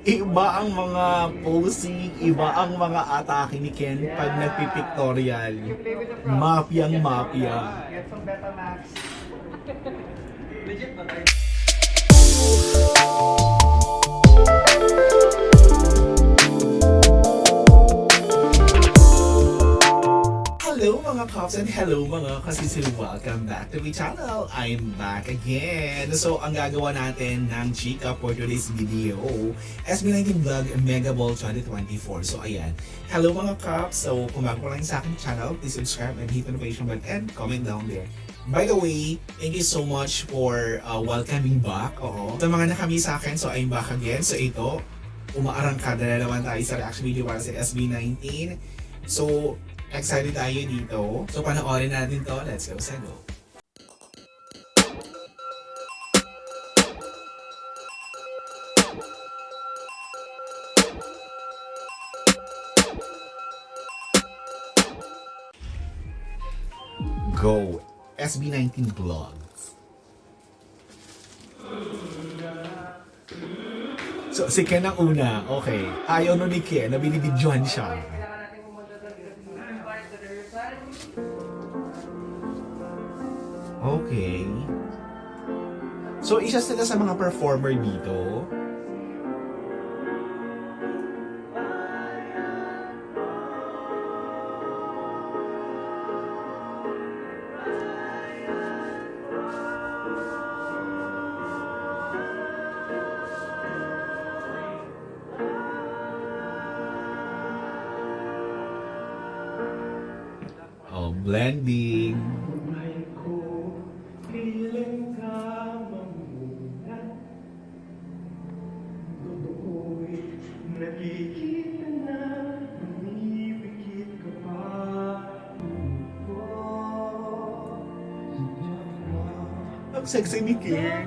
Iba ang mga posing, iba ang mga atake ni Ken pag nagpipictorial. Mafyang mafia. Get some Betamax. Legit ba tayo? Hello mga Cops and hello mga kasisil. Welcome back to my channel. I'm back again. So, ang gagawa natin ng chika for today's video, SB19 Vlog Mega Ball 2024. So, ayan. Hello mga Cops. So, kung bago lang sa aking channel, please subscribe and hit the notification button and comment down there. By the way, thank you so much for welcoming back. Sa mga nakami sa akin, so I'm back again. So, ito, umaarangkada na naman tayo sa reaction video para sa SB19. So, excited tayo dito. So, panoorin natin to. Let's go, Sego. Go. SB19 Vlogs. So, si Ken ang una. Okay. Ayaw nun ni Ken na binibidyohan siya. Okay. So, isa sila sa mga performer dito. Oh, blending. Ang sexy ni King.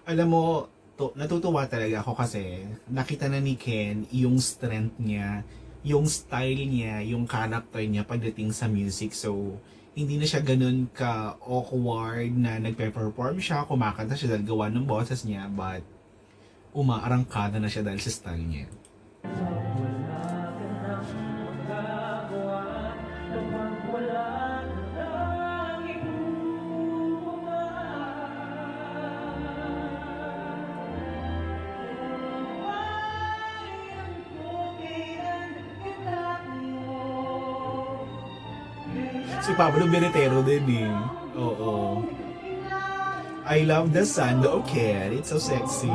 Alam mo, natutuwa talaga ako kasi nakita na ni Ken yung strength niya, yung style niya, yung character niya pagdating sa music. So, hindi na siya ganun ka-awkward na nagpe-perform siya, kumakanta siya dahil gawa ng boses niya, but umaarangkada na siya dahil sa style niya. Si Pablo Benitero din eh. Oo. I love the sun. Okay, it's so sexy.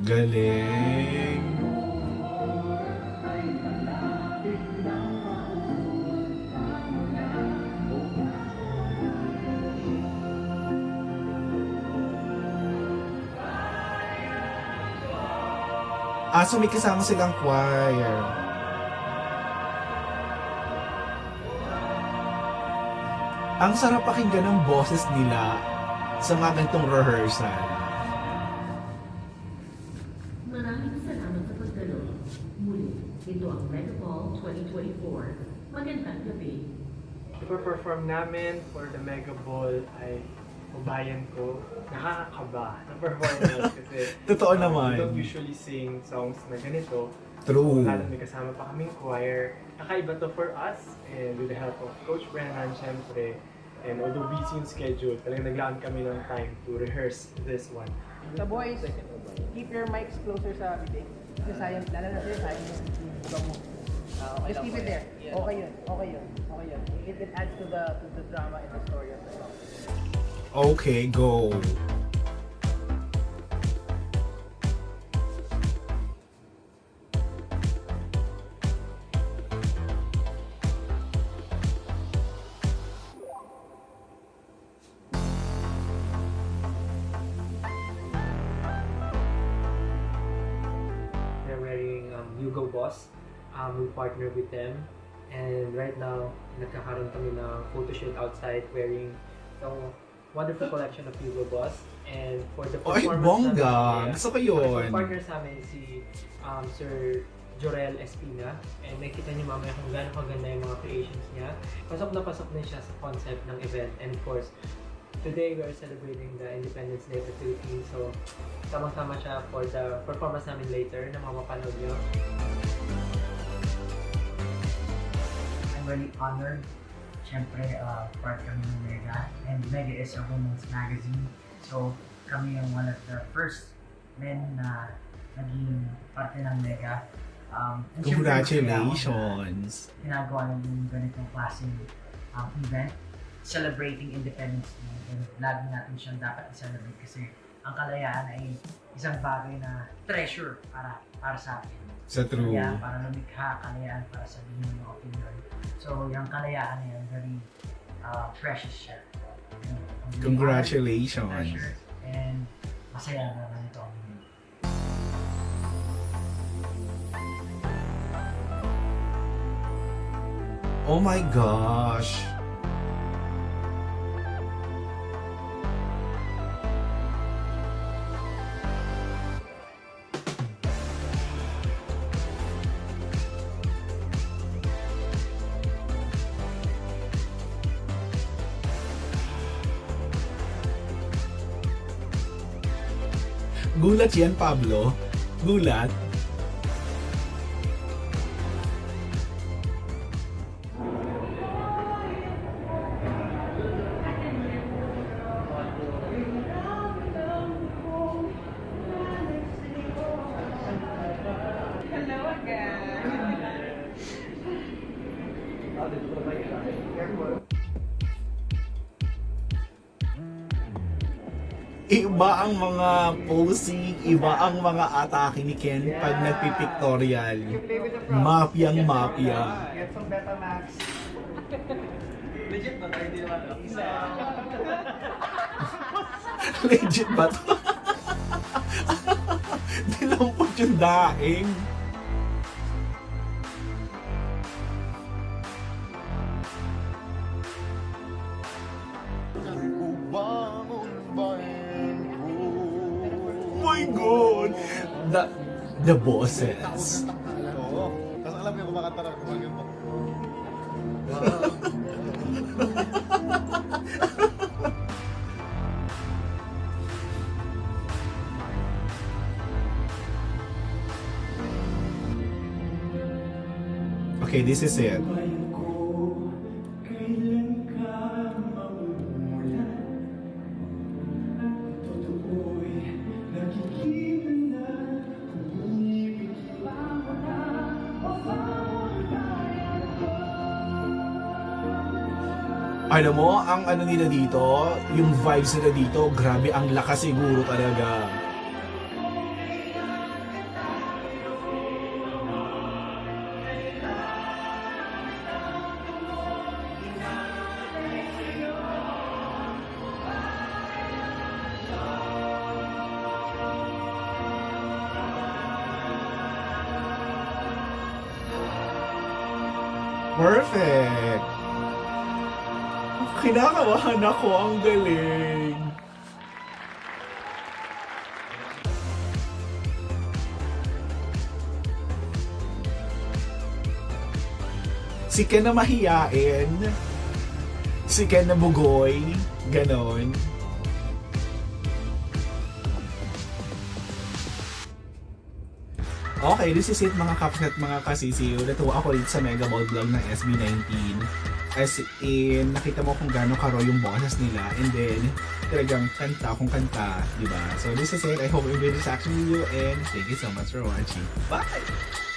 Galing. So may kasama silang choir. Ang sarap pakinggan ng boses nila sa mga ganitong rehearsal. Maraming salamat sa pagdalo. Muli, ito ang Mega Ball 2024. Magandang gabi. Ipa-perform namin for the Mega Ball ay kabayan ko. Nakakakaba ng performance kasi Totoo naman. we don't usually sing songs na ganito. True. Lalo may kasama pa kaming choir. Kakaiba to for us and with the help of Coach Brennan, syempre. And although busy yung schedule, talagang naglaan kami ng time to rehearse this one. The boys, keep your mics closer sa bibig. Kasi sayang, lalo na sa'yo, sayang yung iba mo. Just keep it there. Okay yun, okay yun, okay yun. It adds to the drama and the story of the song. Okay, go. Go Boss. We partner with them. And right now, nagkakaroon kami ng photo shoot outside wearing the wonderful collection of Hugo Boss. And for the Ay, performance bongga! namin, Gusto ko yun. For partner sa amin si Sir Jorel Espina. And nakita niyo mamaya kung gaano kaganda yung mga creations niya. Pasok na siya sa concept ng event. And of course, today we are celebrating the Independence Day of the Philippines. So, tamang-tama siya for the performance namin later na mapapanood niyo. I'm really honored. Siyempre, part kami ng Mega. And Mega is a women's magazine. So, kami yung one of the first men na naging parte ng Mega. And syempre, Congratulations! ginagawa namin yung ganitong klaseng event. Celebrating Independence Day. And lagi natin siyang dapat i-celebrate kasi ang kalayaan ay isang bagay na treasure para sa akin. Sa true. Kalayaan para lumikha, kalayaan para sabihin yung opinion. So, yung kalayaan na yan, very precious siya. Congratulations. Treasure, and masaya na ganito ang yun. Oh my gosh! Gulat yan, Pablo. Gulat. Iba ang mga posing, iba ang mga atake ni Ken pag nagpipictorial. Mafyang-mafya. Get some Betamax. Legit ba tayo? Hindi naman. Legit ba to? Dilampot yung daing. Oh my God! The bosses. Oo. Tapos alam niyo kumakanta na kumagin mo. Okay, this is it. Alam mo, ang ano nila dito, yung vibes nila dito, grabe ang lakas siguro talaga. Perfect! Kinakabahan ako, ang galing. Si Ken na mahiyain, si Ken na bugoy, ganon. Okay, this is it mga kapsat, mga kasisiyo. Natuwa ako rin sa Mega Ball Vlog ng SB19. As in, nakita mo kung gaano karo yung boses nila. And then, talagang kanta kung kanta, di ba? So this is it. I hope you enjoyed this action video and thank you so much for watching. Bye!